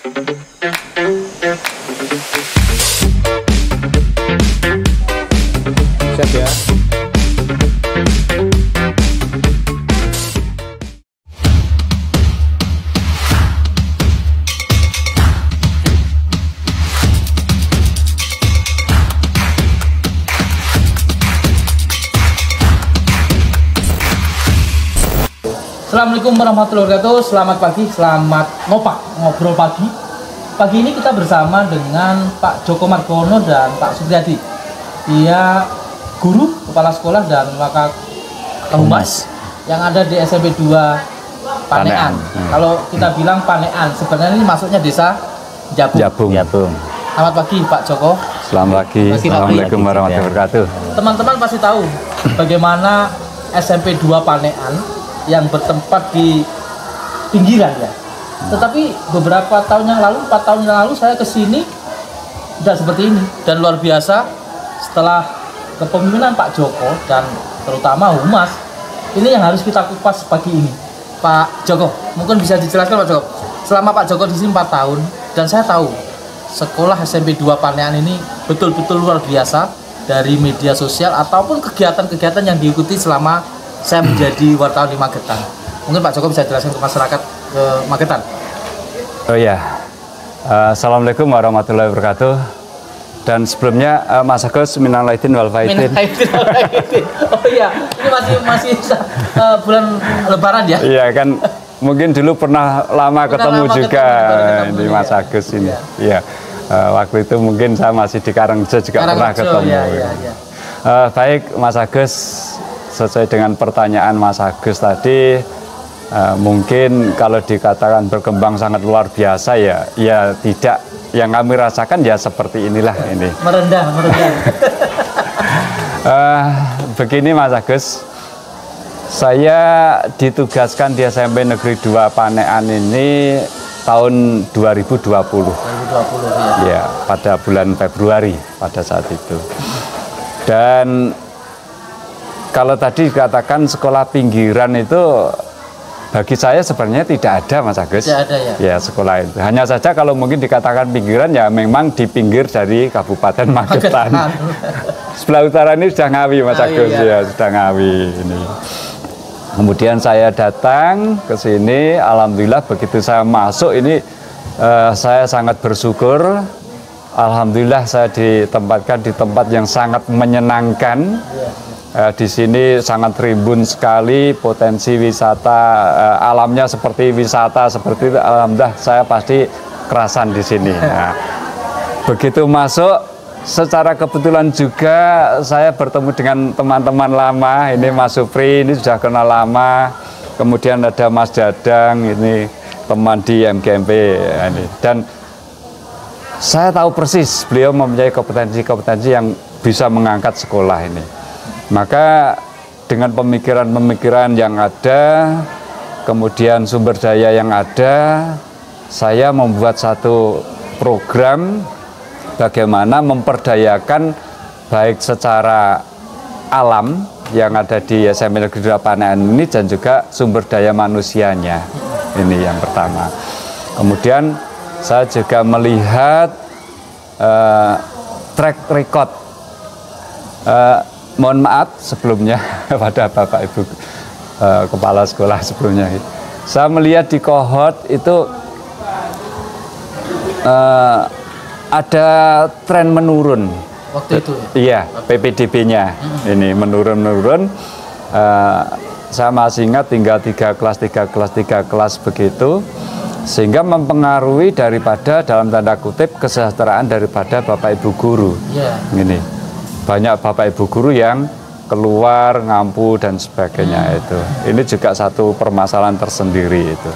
Siap ya. Assalamualaikum warahmatullahi wabarakatuh. Selamat pagi, selamat ngobrol pagi. Pagi ini kita bersama dengan Pak Joko Margono dan Pak Supriyadi. Dia guru, kepala sekolah dan wakil humas yang ada di SMP 2 Panean. Kalau kita bilang Panean, sebenarnya ini masuknya desa Jabung. Selamat pagi Pak Joko. Selamat pagi. Assalamualaikum warahmatullahi wabarakatuh. Teman-teman pasti tahu bagaimana SMP 2 Panean yang bertempat di pinggiran ya. Tetapi beberapa tahun yang lalu, 4 tahun yang lalu saya kesini tidak seperti ini. Dan luar biasa setelah kepemimpinan Pak Joko dan terutama humas, ini yang harus kita kupas pagi ini. Pak Joko, mungkin bisa dijelaskan Pak Joko. Selama Pak Joko di sini 4 tahun dan saya tahu sekolah SMP 2 Panean ini betul-betul luar biasa dari media sosial ataupun kegiatan-kegiatan yang diikuti selama saya menjadi wartawan di Magetan. Mungkin Pak Joko bisa jelaskan ke masyarakat ke Magetan. Oh ya, Assalamualaikum warahmatullahi wabarakatuh. Dan sebelumnya Mas Agus minal aidin wal faizin. Oh iya, ini masih bulan Lebaran ya? Iya kan, mungkin dulu pernah lama ketemu juga di Mas Agus ini. Iya, waktu itu mungkin saya masih di Karangrejo juga pernah ketemu. Iya. Baik Mas Agus, sesuai dengan pertanyaan Mas Agus tadi, mungkin kalau dikatakan berkembang sangat luar biasa ya tidak. Yang kami rasakan ya seperti inilah ini. Merendah. Begini Mas Agus, saya ditugaskan di SMP Negeri 2 Panean ini tahun 2020. 2020 ya. Pada bulan Februari pada saat itu. Dan kalau tadi dikatakan sekolah pinggiran itu bagi saya sebenarnya tidak ada Mas Agus. Tidak ada ya? Ya sekolah itu. Hanya saja kalau mungkin dikatakan pinggiran ya memang di pinggir dari Kabupaten Magetan. Sebelah utara ini sudah Ngawi Mas Agus ya, sudah Ngawi ini. Kemudian saya datang ke sini, alhamdulillah begitu saya masuk ini saya sangat bersyukur. Alhamdulillah saya ditempatkan di tempat yang sangat menyenangkan. Di sini sangat rimbun sekali potensi wisata, alamnya seperti wisata seperti itu. Alhamdulillah saya pasti kerasan di sini. Nah, begitu masuk, secara kebetulan juga saya bertemu dengan teman-teman lama. Ini Mas Supri, ini sudah kenal lama. Kemudian ada Mas Dadang, ini teman di MGMP. Ini. Dan saya tahu persis beliau mempunyai kompetensi-kompetensi yang bisa mengangkat sekolah ini. Maka dengan pemikiran-pemikiran yang ada, kemudian sumber daya yang ada, saya membuat satu program bagaimana memperdayakan baik secara alam yang ada di SMP Negeri 2 Panean ini dan juga sumber daya manusianya. Ini yang pertama. Kemudian saya juga melihat track record. Mohon maaf sebelumnya pada Bapak Ibu Kepala Sekolah sebelumnya. Saya melihat di kohort itu ada tren menurun. Waktu itu? Iya, PPDB-nya ini menurun. Saya masih ingat tinggal 3 kelas begitu. Sehingga mempengaruhi daripada dalam tanda kutip kesejahteraan daripada Bapak Ibu Guru. Ini. Banyak Bapak Ibu Guru yang keluar, ngampu dan sebagainya itu. Ini juga satu permasalahan tersendiri itu.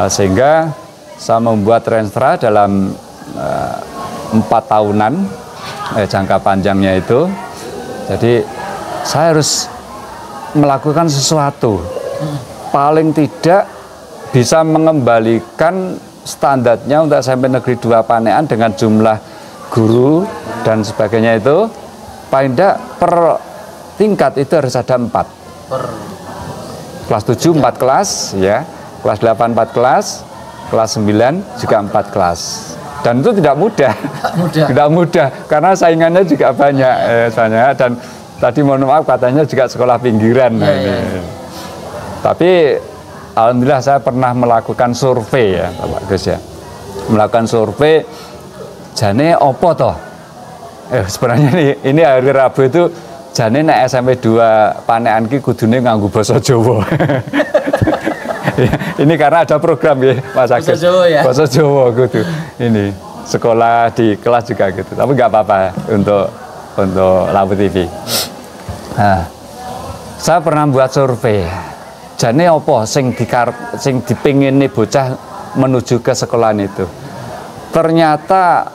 Sehingga saya membuat Renstra dalam 4 tahunan jangka panjangnya itu. Jadi saya harus melakukan sesuatu. Paling tidak bisa mengembalikan standarnya untuk SMP Negeri 2 Panean dengan jumlah guru dan sebagainya itu. Paling tidak per tingkat itu harus ada 4. Kelas 7 4 kelas ya, kelas 8 4 kelas, kelas 9 juga 4 kelas. Dan itu tidak mudah. Tidak mudah karena saingannya juga banyak, dan tadi mohon maaf katanya juga sekolah pinggiran. Tapi alhamdulillah saya pernah melakukan survei ya Bapak Gus ya. Melakukan survei jane opo toh? Sebenarnya ini hari Rabu itu jane nek SMP 2 panekan ki kudune nganggo basa Jawa. Ini karena ada program ya Mas Agus. Basa Jawa ya. Basa Jawa gitu. Ini sekolah di kelas juga gitu. Tapi nggak apa-apa untuk Labu TV. Nah, saya pernah buat survei. Jane apa sing dipingin nih bocah menuju ke sekolahan itu. Ternyata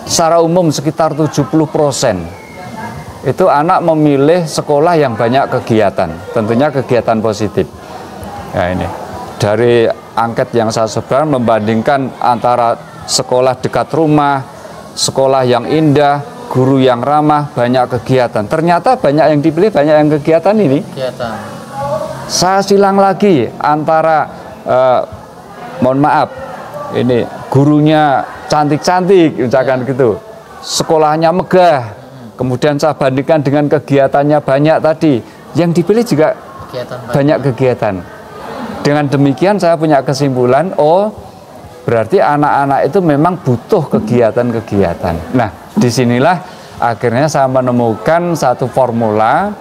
secara umum sekitar 70% itu anak memilih sekolah yang banyak kegiatan, tentunya kegiatan positif. Ya ini dari angket yang saya sebar membandingkan antara sekolah dekat rumah, sekolah yang indah, guru yang ramah, banyak kegiatan. Ternyata banyak yang dipilih, banyak yang kegiatan ini. Saya silang lagi antara mohon maaf, ini gurunya cantik-cantik, misalkan gitu, sekolahnya megah, kemudian saya bandingkan dengan kegiatannya banyak tadi, yang dipilih juga banyak kegiatan. Dengan demikian saya punya kesimpulan, oh berarti anak-anak itu memang butuh kegiatan-kegiatan. Nah, disinilah akhirnya saya menemukan satu formula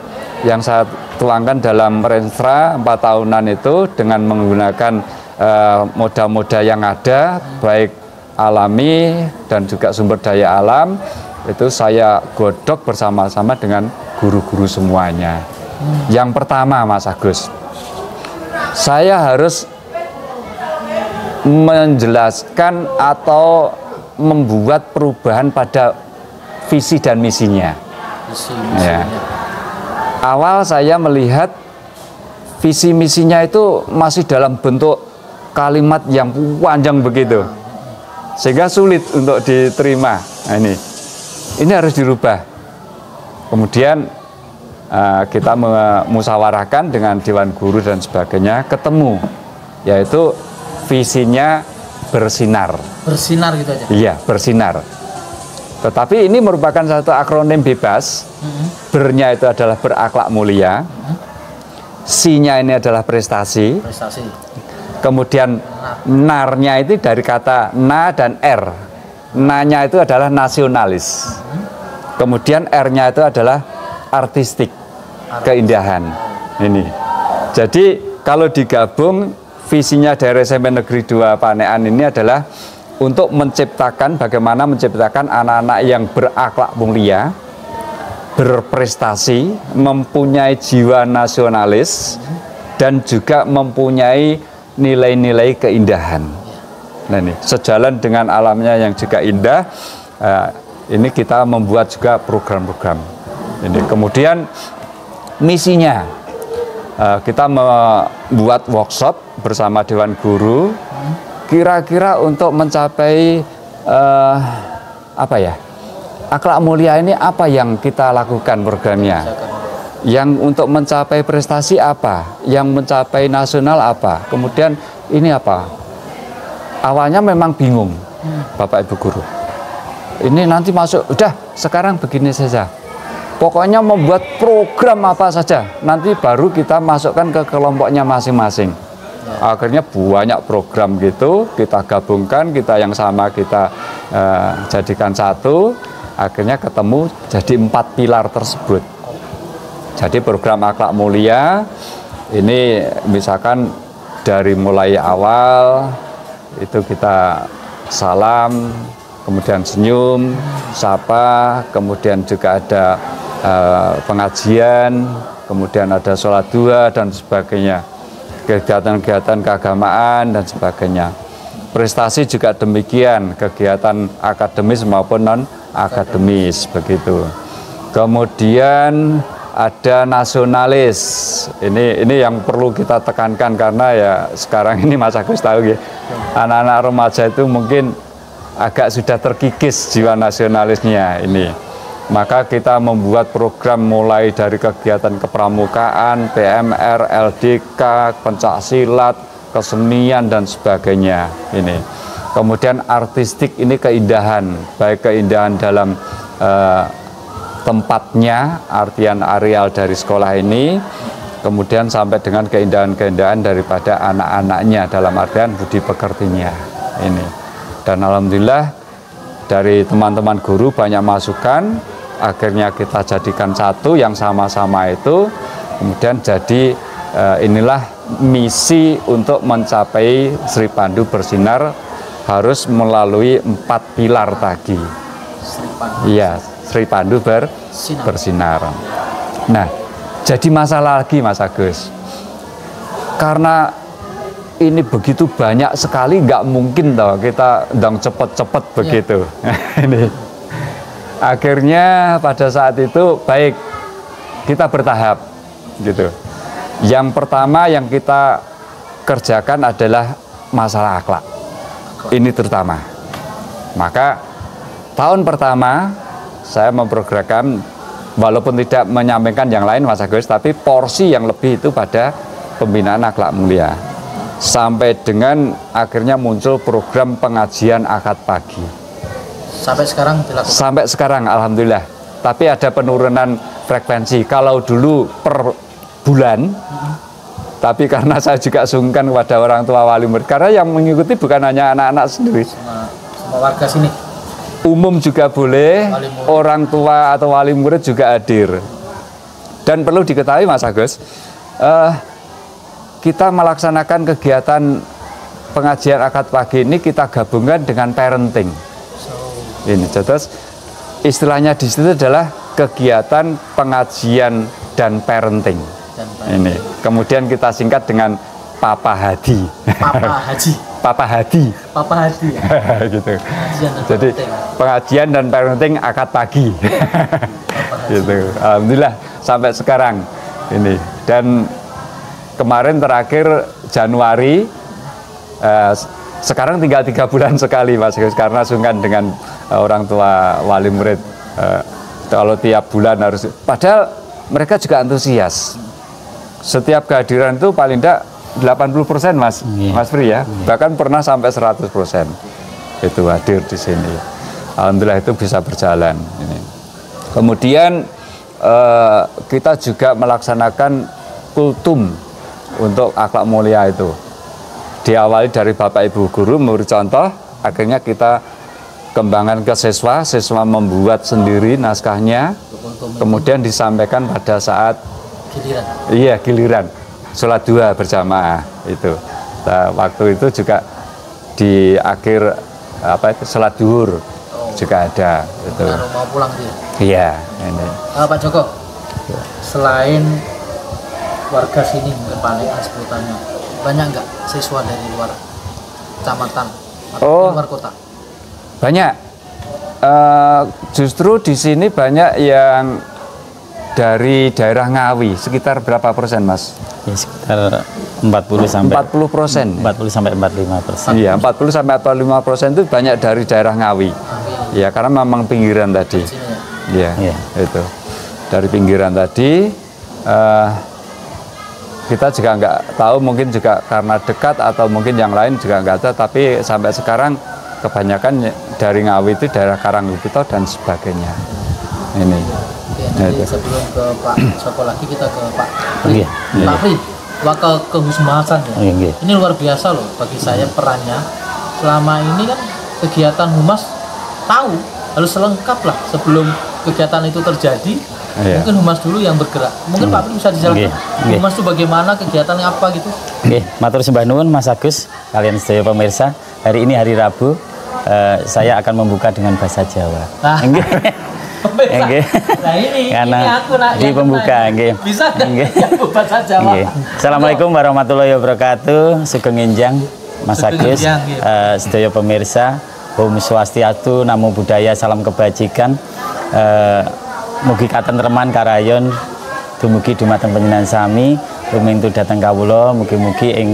yang saya tuangkan dalam Renstra 4 tahunan itu dengan menggunakan moda-moda yang ada, baik alami dan juga sumber daya alam, itu saya godok bersama-sama dengan guru-guru semuanya. Yang pertama Mas Agus, saya harus menjelaskan atau membuat perubahan pada visi dan misinya. Ya. Awal saya melihat visi misinya itu masih dalam bentuk kalimat yang panjang begitu, sehingga sulit untuk diterima. Nah, ini harus dirubah. Kemudian kita memusyawarahkan dengan Dewan Guru dan sebagainya, ketemu, yaitu visinya bersinar. Bersinar gitu aja? Iya, bersinar. Tetapi ini merupakan satu akronim bebas. Ber-nya itu adalah berakhlak mulia. Si-nya ini adalah prestasi. Kemudian nar-nya itu dari kata na dan r. Na-nya itu adalah nasionalis. Kemudian R-nya itu adalah artistik, keindahan. Ini. Jadi kalau digabung, visinya dari SMP Negeri 2 Panekan ini adalah untuk menciptakan, bagaimana menciptakan anak-anak yang berakhlak mulia, berprestasi, mempunyai jiwa nasionalis, dan juga mempunyai nilai-nilai keindahan. Nah ini, sejalan dengan alamnya yang juga indah, ini kita membuat juga program-program. Ini kemudian misinya, kita membuat workshop bersama Dewan Guru, kira-kira untuk mencapai apa ya, akhlak mulia ini apa yang kita lakukan programnya, yang untuk mencapai prestasi apa, yang mencapai nasional apa, kemudian ini apa. Awalnya memang bingung Bapak Ibu Guru, ini nanti masuk, udah sekarang begini saja, pokoknya membuat program apa saja, nanti baru kita masukkan ke kelompoknya masing-masing. Akhirnya banyak program gitu, kita gabungkan, kita yang sama kita jadikan satu, akhirnya ketemu jadi 4 pilar tersebut. Jadi program akhlak mulia ini misalkan dari mulai awal itu kita salam, kemudian senyum, sapa, kemudian juga ada pengajian, kemudian ada sholat duha dan sebagainya, kegiatan-kegiatan keagamaan dan sebagainya. Prestasi juga demikian, kegiatan akademis maupun non akademis begitu. Kemudian ada nasionalis. Ini yang perlu kita tekankan karena ya sekarang ini Mas Agus tahu ya, anak-anak remaja itu mungkin agak sudah terkikis jiwa nasionalisnya ini. Maka kita membuat program mulai dari kegiatan kepramukaan, PMR, LDK, pencaksilat, kesenian dan sebagainya ini. Kemudian artistik ini keindahan, baik keindahan dalam tempatnya, artian areal dari sekolah ini, kemudian sampai dengan keindahan-keindahan daripada anak-anaknya dalam artian budi pekertinya ini. Dan alhamdulillah dari teman-teman guru banyak masukan, akhirnya kita jadikan satu yang sama-sama itu, kemudian jadi inilah misi untuk mencapai Sri Pandu bersinar harus melalui 4 pilar tadi. Iya, Sri Pandu bersinar. Nah, jadi masalah lagi Mas Agus. Karena ini begitu banyak sekali, nggak mungkin toh kita ndang cepet-cepet begitu. Ini. Akhirnya pada saat itu baik kita bertahap gitu. Yang pertama yang kita kerjakan adalah masalah akhlak. Ini terutama. Maka tahun pertama saya memprogramkan, walaupun tidak menyampaikan yang lain Mas Agus, tapi porsi yang lebih itu pada pembinaan akhlak mulia. Sampai dengan akhirnya muncul program pengajian akad pagi. Sampai sekarang dilakukan? Sampai sekarang alhamdulillah. Tapi ada penurunan frekuensi. Kalau dulu per bulan, tapi karena saya juga sungkan kepada orang tua wali murid, karena yang mengikuti bukan hanya anak-anak sendiri, semua warga sini, umum juga boleh, orang tua atau wali murid juga hadir. Dan perlu diketahui Mas Agus, kita melaksanakan kegiatan pengajian akad pagi ini kita gabungkan dengan parenting. Ini terus istilahnya di situ adalah kegiatan pengajian dan parenting. Ini kemudian kita singkat dengan Papa Hadi. Papa Haji. Papa Hadi. Papa Hadi. Gitu. Jadi pengajian dan parenting akad pagi. Gitu. Alhamdulillah sampai sekarang ini. Dan kemarin terakhir Januari, sekarang tinggal 3 bulan sekali Mas, karena sungkan dengan orang tua wali murid. Kalau tiap bulan harus, padahal mereka juga antusias. Setiap kehadiran itu paling tidak 80% Mas, Mas Fri ya, bahkan pernah sampai 100% itu hadir di sini. Alhamdulillah itu bisa berjalan. Ini. Kemudian kita juga melaksanakan kultum untuk akhlak mulia itu. Diawali dari Bapak Ibu Guru memberi contoh, akhirnya kita kembangkan ke siswa, siswa membuat sendiri naskahnya, kemudian disampaikan pada saat giliran sholat duha berjamaah itu. Nah, waktu itu juga di akhir sholat duhur juga ada. Itu. Mau pulang dia. Iya. Ini. Pak Joko, selain warga sini mungkin Panean sebutannya, banyak nggak siswa dari luar kecamatan atau luar kota? Banyak. Justru di sini banyak yang dari daerah Ngawi, sekitar berapa persen Mas? Ya, sekitar 40 sampai 40%. 40 sampai 45%. Iya, 40 sampai 45% itu banyak dari daerah Ngawi. Ya, karena memang pinggiran tadi. Iya, itu. Dari pinggiran tadi, kita juga nggak tahu, mungkin juga karena dekat atau mungkin yang lain juga nggak tahu, tapi sampai sekarang kebanyakan dari Ngawi itu daerah Karanglupito dan sebagainya. Ini. Jadi sebelum ke Pak Joko lagi kita ke Pak Pri. Pak Pri, Wakil Kehusmasan ya. Ini luar biasa loh bagi saya perannya. Selama ini kan kegiatan humas tahu harus lengkap lah sebelum kegiatan itu terjadi. Mungkin humas dulu yang bergerak. Mungkin Pak Pri bisa dijelaskan humas itu bagaimana, kegiatan apa gitu. Matur sembah nuwun Mas Agus, kalian sedaya pemirsa. Hari ini hari Rabu, saya akan membuka dengan bahasa Jawa. Nah ini aku di pembuka bisa bahasa Jawa. Assalamualaikum warahmatullahi wabarakatuh. Sugeng enjang Mas Agus, sedaya pemirsa, Om Swastiastu, Namo Buddhaya, salam kebajikan. Mugi katentreman karayon dumugi dumateng panjenengan sami, rumintu dhateng kawula, mugi-mugi ing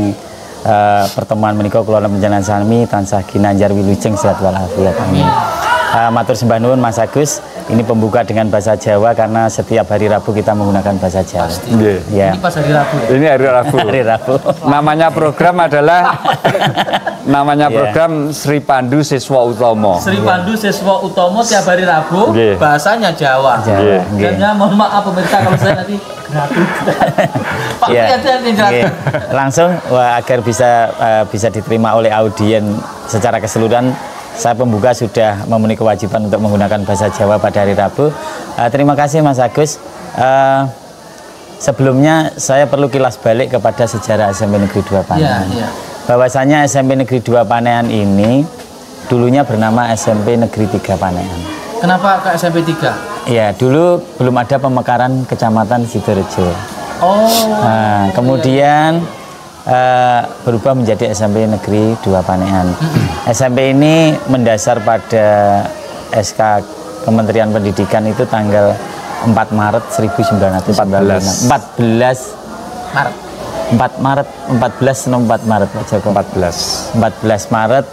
pertemuan menika kula lan panjenengan sami tansah ginanjar wilujeng sehat walafiat. Amin. Matur sembah nuwun Mas Agus, ini pembuka dengan bahasa Jawa karena setiap hari Rabu kita menggunakan bahasa Jawa. Yeah. Ini pas hari Rabu ya? Ini hari Rabu. Hari Rabu. Namanya program adalah program Sri Pandu Siswa Utomo. Sri Pandu Siswa Utomo tiap hari Rabu, Yeah. bahasanya Jawa. Jawa. Dan ya, mohon maaf pemirsa kalau saya nanti gratis. Pak Ya. ada yang gratis. Langsung agar bisa diterima oleh audien secara keseluruhan, saya pembuka sudah memenuhi kewajiban untuk menggunakan bahasa Jawa pada hari Rabu. Terima kasih Mas Agus. Sebelumnya saya perlu kilas balik kepada sejarah SMP Negeri 2 Panean. Iya. Bahwasanya SMP Negeri 2 Panean ini dulunya bernama SMP Negeri 3 Panean. Kenapa ke SMP 3? Ya, dulu belum ada pemekaran Kecamatan Sidorejo. Oh. Nah, kemudian berubah menjadi SMP Negeri 2 Panean. SMP ini mendasar pada SK Kementerian Pendidikan itu tanggal 4 Maret 1996. 14 Maret. 4 Maret, 4 Maret Pak Joko. 14 Maret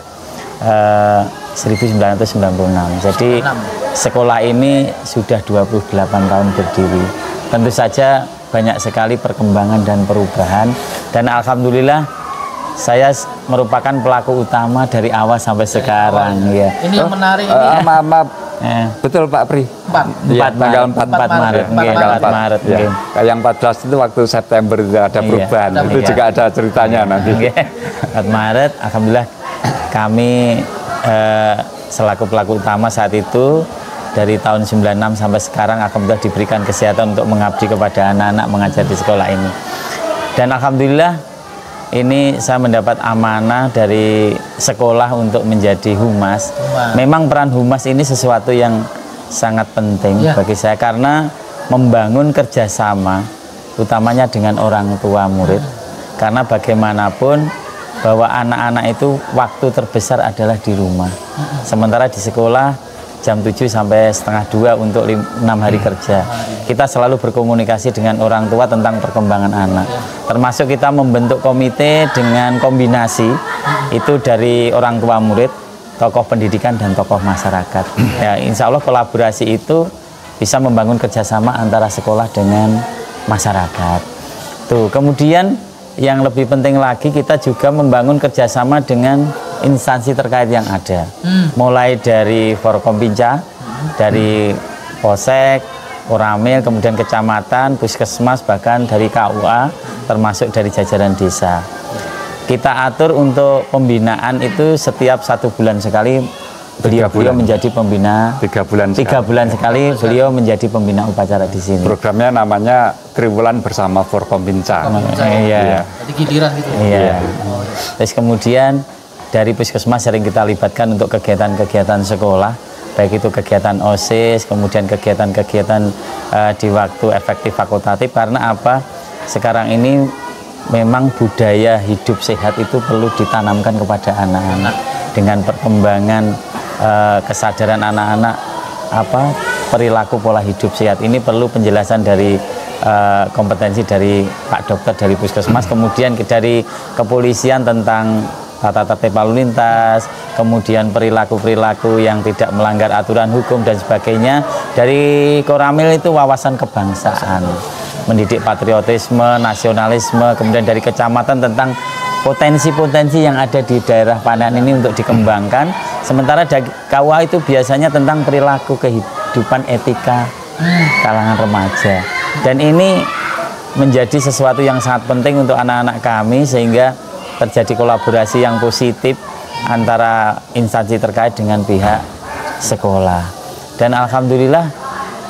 1996. Jadi sekolah ini sudah 28 tahun berdiri. Tentu saja banyak sekali perkembangan dan perubahan, dan alhamdulillah saya merupakan pelaku utama dari awal sampai sekarang. Ya. Ini yang menarik ini. Maaf. Betul Pak Pri. 4 Iya, tanggal 4 Maret. Tanggal 4 Maret. Ya. Yang 14 itu waktu September itu ada perubahan. Iya. Itu juga ada ceritanya nanti. 4 Maret, alhamdulillah kami selaku pelaku utama saat itu dari tahun 96 sampai sekarang alhamdulillah diberikan kesehatan untuk mengabdi kepada anak-anak mengajar di sekolah ini. Dan alhamdulillah ini saya mendapat amanah dari sekolah untuk menjadi humas. Memang peran humas ini sesuatu yang sangat penting bagi saya karena membangun kerjasama utamanya dengan orang tua murid. Karena bagaimanapun bahwa anak-anak itu waktu terbesar adalah di rumah. Sementara di sekolah jam 7 sampai setengah 2 untuk 6 hari kerja. Kita selalu berkomunikasi dengan orang tua tentang perkembangan anak. Termasuk kita membentuk komite dengan kombinasi itu dari orang tua murid, tokoh pendidikan dan tokoh masyarakat. Ya, insya Allah kolaborasi itu bisa membangun kerjasama antara sekolah dengan masyarakat. Tuh, kemudian yang lebih penting lagi kita juga membangun kerjasama dengan instansi terkait yang ada, mulai dari Forkompinca, dari Polsek, Koramil, kemudian kecamatan, puskesmas, bahkan dari KUA, termasuk dari jajaran desa. Kita atur untuk pembinaan itu setiap 1 bulan sekali beliau menjadi pembina. 3 bulan 3 bulan sekali beliau menjadi pembina upacara di sini. Programnya namanya Triwulan Bersama Forkompinca. Iya. Jadi giliran gitu. Iya. Terus kemudian dari puskesmas sering kita libatkan untuk kegiatan-kegiatan sekolah, baik itu kegiatan OSIS, kemudian kegiatan-kegiatan di waktu efektif fakultatif. Karena apa? Sekarang ini memang budaya hidup sehat itu perlu ditanamkan kepada anak-anak dengan perkembangan kesadaran anak-anak perilaku pola hidup sehat ini perlu penjelasan dari kompetensi dari Pak Dokter dari puskesmas, kemudian dari kepolisian tentang tata tertib lalu lintas, kemudian perilaku-perilaku yang tidak melanggar aturan hukum dan sebagainya. Dari Koramil itu wawasan kebangsaan, mendidik patriotisme, nasionalisme, kemudian dari kecamatan tentang potensi-potensi yang ada di daerah Panean ini untuk dikembangkan. Sementara dari KUA itu biasanya tentang perilaku kehidupan etika kalangan remaja. Dan ini menjadi sesuatu yang sangat penting untuk anak-anak kami sehingga terjadi kolaborasi yang positif antara instansi terkait dengan pihak sekolah. Dan alhamdulillah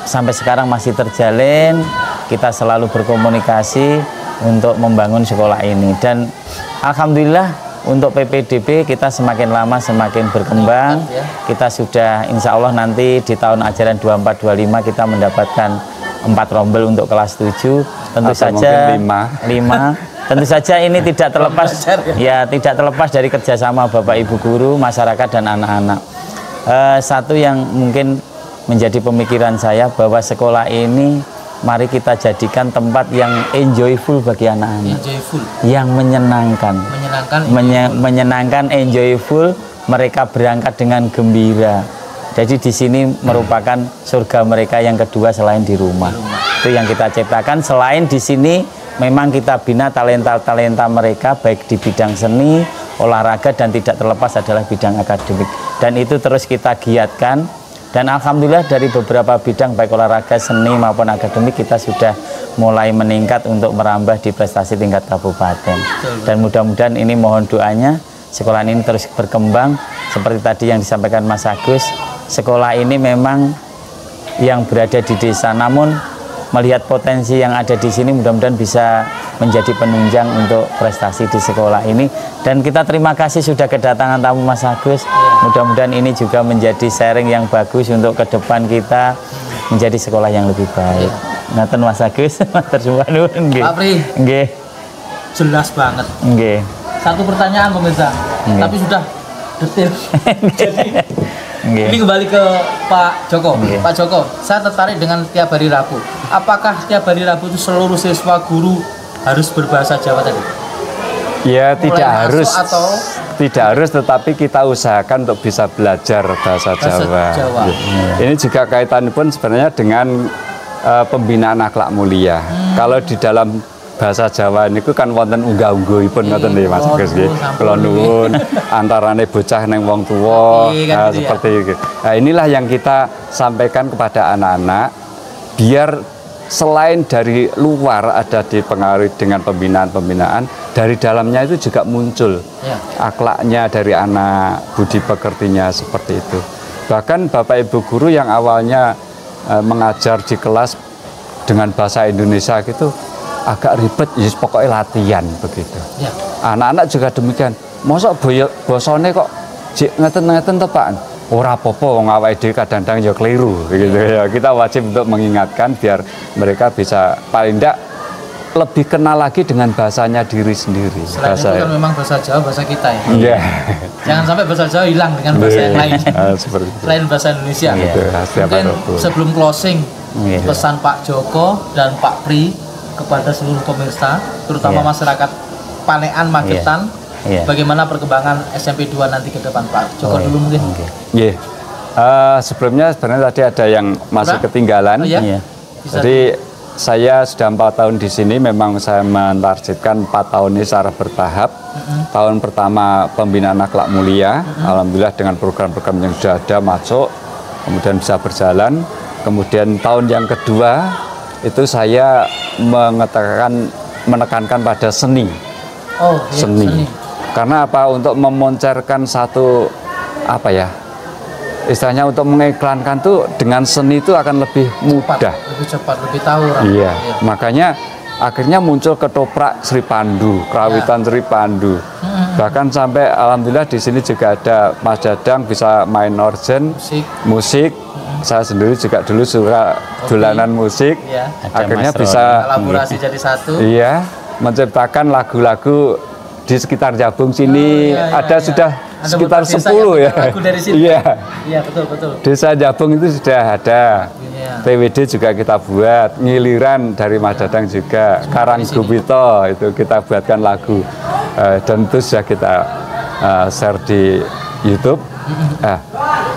sampai sekarang masih terjalin, kita selalu berkomunikasi untuk membangun sekolah ini. Dan alhamdulillah untuk PPDB kita semakin lama semakin berkembang. Kita sudah insya Allah nanti di tahun ajaran 24-25 kita mendapatkan 4 rombel untuk kelas 7. Tentu saja 5. Tentu saja ini tidak terlepas dari kerjasama Bapak Ibu guru, masyarakat dan anak-anak. Satu yang mungkin menjadi pemikiran saya bahwa sekolah ini mari kita jadikan tempat yang enjoyful bagi anak-anak, yang menyenangkan, enjoyful. Mereka berangkat dengan gembira, Jadi di sini merupakan surga mereka yang kedua selain di rumah. Itu yang kita ciptakan. Selain di sini memang kita bina talenta-talenta mereka baik di bidang seni, olahraga, dan tidak terlepas adalah bidang akademik. Dan itu terus kita giatkan. Dan alhamdulillah dari beberapa bidang baik olahraga, seni maupun akademik kita sudah mulai meningkat untuk merambah di prestasi tingkat kabupaten. Dan mudah-mudahan ini mohon doanya sekolah ini terus berkembang seperti tadi yang disampaikan Mas Agus. Sekolah ini memang yang berada di desa, namun melihat potensi yang ada di sini mudah-mudahan bisa menjadi penunjang untuk prestasi di sekolah ini. Dan kita terima kasih sudah kedatangan tamu Mas Agus. Mudah-mudahan ini juga menjadi sharing yang bagus untuk ke depan kita menjadi sekolah yang lebih baik. Ngaten Mas Agus, matur suwun nggih. Pak Pri. Nggih. Jelas banget. Nggih. Satu pertanyaan pemirsa, tapi sudah detail. Jadi ini kembali ke Pak Joko. Pak Joko, saya tertarik dengan tiap hari Rabu. Apakah tiap hari Rabu itu seluruh siswa guru harus berbahasa Jawa tadi? Ya, tidak harus. Atau tidak harus, tetapi kita usahakan untuk bisa belajar bahasa Jawa. Ini juga kaitannya pun sebenarnya dengan pembinaan akhlak mulia. Kalau di dalam bahasa Jawa ini kan wonten unggah-ungguhipun ngoten nggih Mas Gus nggih. Kula nuwun antarane bocah neng wong tuwa seperti itu. Nah, inilah yang kita sampaikan kepada anak-anak biar selain dari luar ada dipengaruhi dengan pembinaan-pembinaan, dari dalamnya itu juga muncul akhlaknya dari anak, budi pekertinya seperti itu. Bahkan Bapak Ibu guru yang awalnya mengajar di kelas dengan bahasa Indonesia gitu agak ribet, ya pokoknya latihan begitu. Anak-anak juga demikian. Mosok bosone kok ngeten-ngeten to Pak? Ora apa-apa wong awake dhewe kadang-kadang ya keliru gitu ya. Kita wajib untuk mengingatkan biar mereka bisa paling tidak lebih kenal lagi dengan bahasanya diri sendiri. Selain itu kan memang bahasa Jawa bahasa kita ya. Iya. Jangan sampai bahasa Jawa hilang dengan bahasa yang lain. Seperti itu. Selain bahasa Indonesia. Mungkin sebelum closing pesan Pak Joko dan Pak Pri kepada seluruh pemirsa, terutama masyarakat Panean Magetan. Bagaimana perkembangan SMP 2 nanti ke depan Pak Joko dulu mungkin? Sebelumnya sebenarnya tadi ada yang masih ketinggalan. Jadi saya sudah 4 tahun di sini, memang saya mentargetkan 4 tahun ini secara bertahap. Tahun pertama pembinaan akhlak mulia, alhamdulillah dengan program-program yang sudah ada masuk, kemudian bisa berjalan. Kemudian tahun yang kedua itu saya menekankan pada seni. Seni. Karena apa? Untuk memoncerkan satu istilahnya untuk mengiklankan tuh dengan seni itu akan lebih mudah, lebih cepat, lebih tahu orang. Iya. Makanya akhirnya muncul ketoprak Sri Pandu, kerawitan Sri Pandu. Bahkan sampai alhamdulillah di sini juga ada Mas Dadang bisa main organ, musik. Saya sendiri juga dulu suka dolanan musik. Akhirnya bisa kolaborasi jadi satu. Iya, menciptakan lagu-lagu di sekitar Jabung sini sudah sekitar 10 ya. Iya, betul. Desa Jabung itu sudah ada. TWD juga kita buat, ngiliran dari Mas Dadang juga, Karang Gubito itu kita buatkan lagu. Dan itu sudah kita share di YouTube.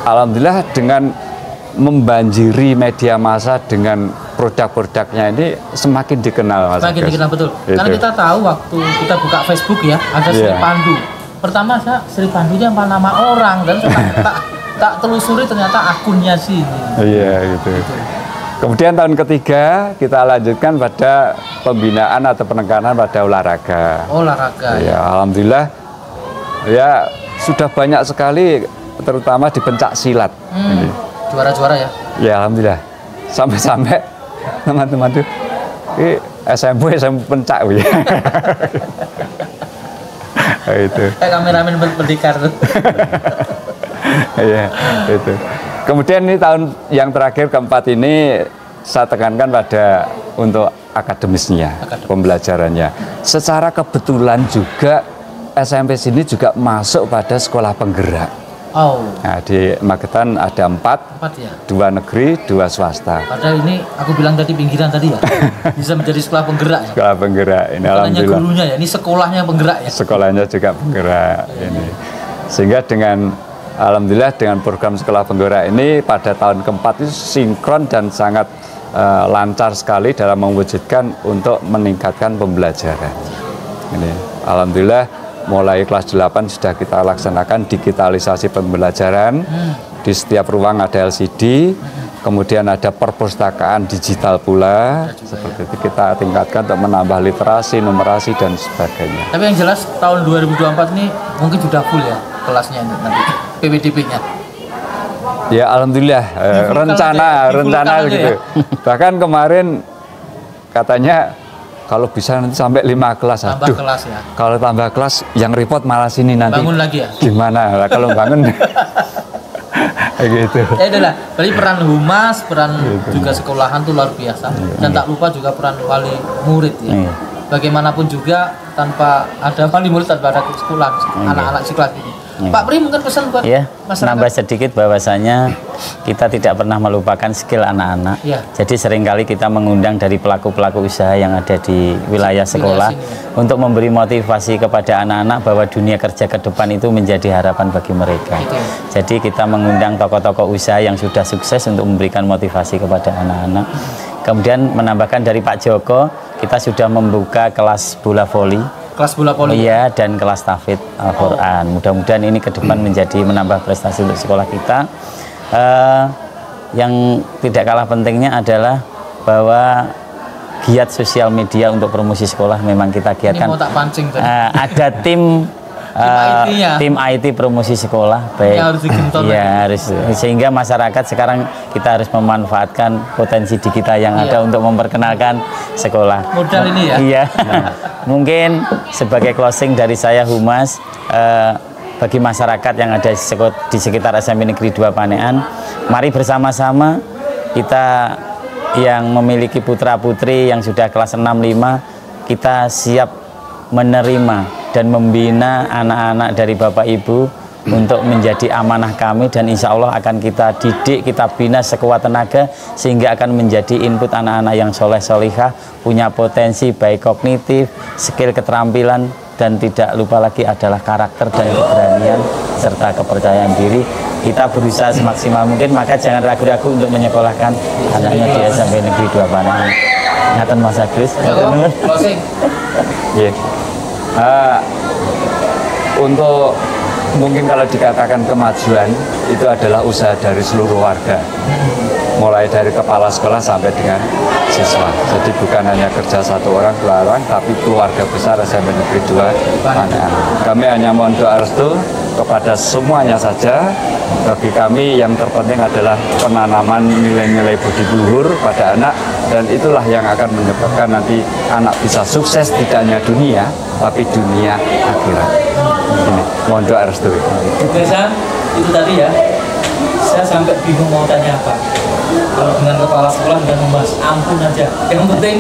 Alhamdulillah dengan membanjiri media massa dengan produk-produknya ini semakin dikenal Mas. Semakin dikenal, betul. Karena kita tahu waktu kita buka Facebook ya, ada Sri Pandu. Pertama Sri Pandu itu nama orang, dan tak telusuri ternyata akunnya sini. Iya gitu. Kemudian tahun ketiga kita lanjutkan pada pembinaan atau penekanan pada olahraga. Ya, alhamdulillah ya sudah banyak sekali, terutama di pencak silat. Juara-juara ya? Ya alhamdulillah. Sampai-sampai teman-teman tuh ini SMP pencak ya. Itu. Kayak kameramen berdikar tuh. Iya, itu. Kemudian ini tahun yang terakhir keempat ini saya tekankan pada untuk akademisnya, pembelajarannya. Secara kebetulan juga SMP sini juga masuk pada sekolah penggerak. Nah, di Magetan ada 4 ya? 2 negeri, 2 swasta. Padahal ini aku bilang tadi pinggiran tadi ya, bisa menjadi sekolah penggerak. Sekolah penggerak ini alhamdulillah. Gurunya ya, ini sekolahnya penggerak ya. Sekolahnya juga penggerak ini. Sehingga dengan alhamdulillah dengan program Sekolah Penggerak ini pada tahun keempat itu sinkron dan sangat lancar sekali dalam mewujudkan untuk meningkatkan pembelajaran. Ini alhamdulillah mulai kelas 8 sudah kita laksanakan digitalisasi pembelajaran. Di setiap ruang ada LCD. Kemudian ada perpustakaan digital pula, seperti itu kita tingkatkan untuk menambah literasi, numerasi dan sebagainya. Tapi yang jelas tahun 2024 ini mungkin sudah full ya kelasnya nanti PPDB-nya. Ya alhamdulillah rencana gitu. Ya. Bahkan kemarin katanya kalau bisa nanti sampai 5 kelas. Tambah aduh, kelas ya. Kalau tambah kelas yang repot malah sini nanti. Bangun lagi ya. Gimana lah kalau bangun? Gitu. Itulah, berarti peran humas, peran juga sekolahan tuh luar biasa. Dan tak lupa juga peran wali murid ya. Bagaimanapun juga tanpa ada wali murid tanpa ada sekolah, anak-anak sekolah ini. Pak Pri mungkin pesan buat masyarakat. Nambah sedikit bahwasanya kita tidak pernah melupakan skill anak-anak. Jadi seringkali kita mengundang dari pelaku-pelaku usaha yang ada di wilayah sekolah untuk memberi motivasi kepada anak-anak bahwa dunia kerja ke depan itu menjadi harapan bagi mereka. Jadi kita mengundang tokoh-tokoh usaha yang sudah sukses untuk memberikan motivasi kepada anak-anak. Kemudian menambahkan dari Pak Joko, kita sudah membuka kelas bola voli. Kelas bola voli. Iya, dan kelas tahfidz Al-Quran. Mudah-mudahan ini ke depan menjadi menambah prestasi untuk sekolah kita. Yang tidak kalah pentingnya adalah bahwa giat sosial media untuk promosi sekolah memang kita giatkan. Ini mau tak pancing tadi. Ada tim IT promosi sekolah, baik. Harus digentor. Iya, harus. Sehingga masyarakat sekarang kita harus memanfaatkan potensi digital yang ada untuk memperkenalkan sekolah. Modal ini ya. Iya. Mungkin sebagai closing dari saya Humas, bagi masyarakat yang ada di sekitar SMP Negeri 2 Panean, mari bersama-sama kita yang memiliki putra-putri yang sudah kelas 6-5, kita siap menerima dan membina anak-anak dari Bapak Ibu untuk menjadi amanah kami, dan insya Allah akan kita didik, kita bina sekuat tenaga sehingga akan menjadi input anak-anak yang soleh-solihah, punya potensi baik kognitif, skill, keterampilan, dan tidak lupa lagi adalah karakter dan keberanian serta kepercayaan diri. Kita berusaha semaksimal mungkin, maka jangan ragu-ragu untuk menyekolahkan anaknya di SMP Negeri 2 Panean. Ngaten Mas Agus. Untuk mungkin kalau dikatakan kemajuan itu adalah usaha dari seluruh warga, mulai dari kepala sekolah sampai dengan siswa. Jadi bukan hanya kerja satu orang, 2 orang, tapi keluarga besar SMP Negeri 2 Panean. Kami hanya mohon doa restu kepada semuanya saja. Bagi kami yang terpenting adalah penanaman nilai-nilai budi luhur pada anak, dan itulah yang akan menyebabkan nanti anak bisa sukses tidak hanya dunia tapi dunia akhirat. Ini mohon doa restu. Pemirsa, itu tadi ya. Saya sampai bingung mau tanya apa. Kalau dengan kepala sekolah dan membahas ampun aja. Yang penting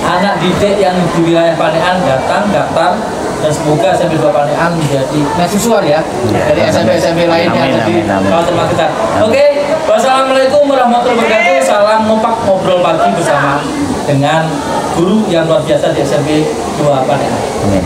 anak didik yang di wilayah Panean datang daftar, dan semoga SMP 2 Panean menjadi mahasiswa ya dari SMP-SMP lainnya. Jadi kalau teman kita. Oke, wassalamualaikum warahmatullahi wabarakatuh. Salam ngopak ngobrol pagi bersama dengan guru yang luar biasa di SMP 2 Panean. Amin.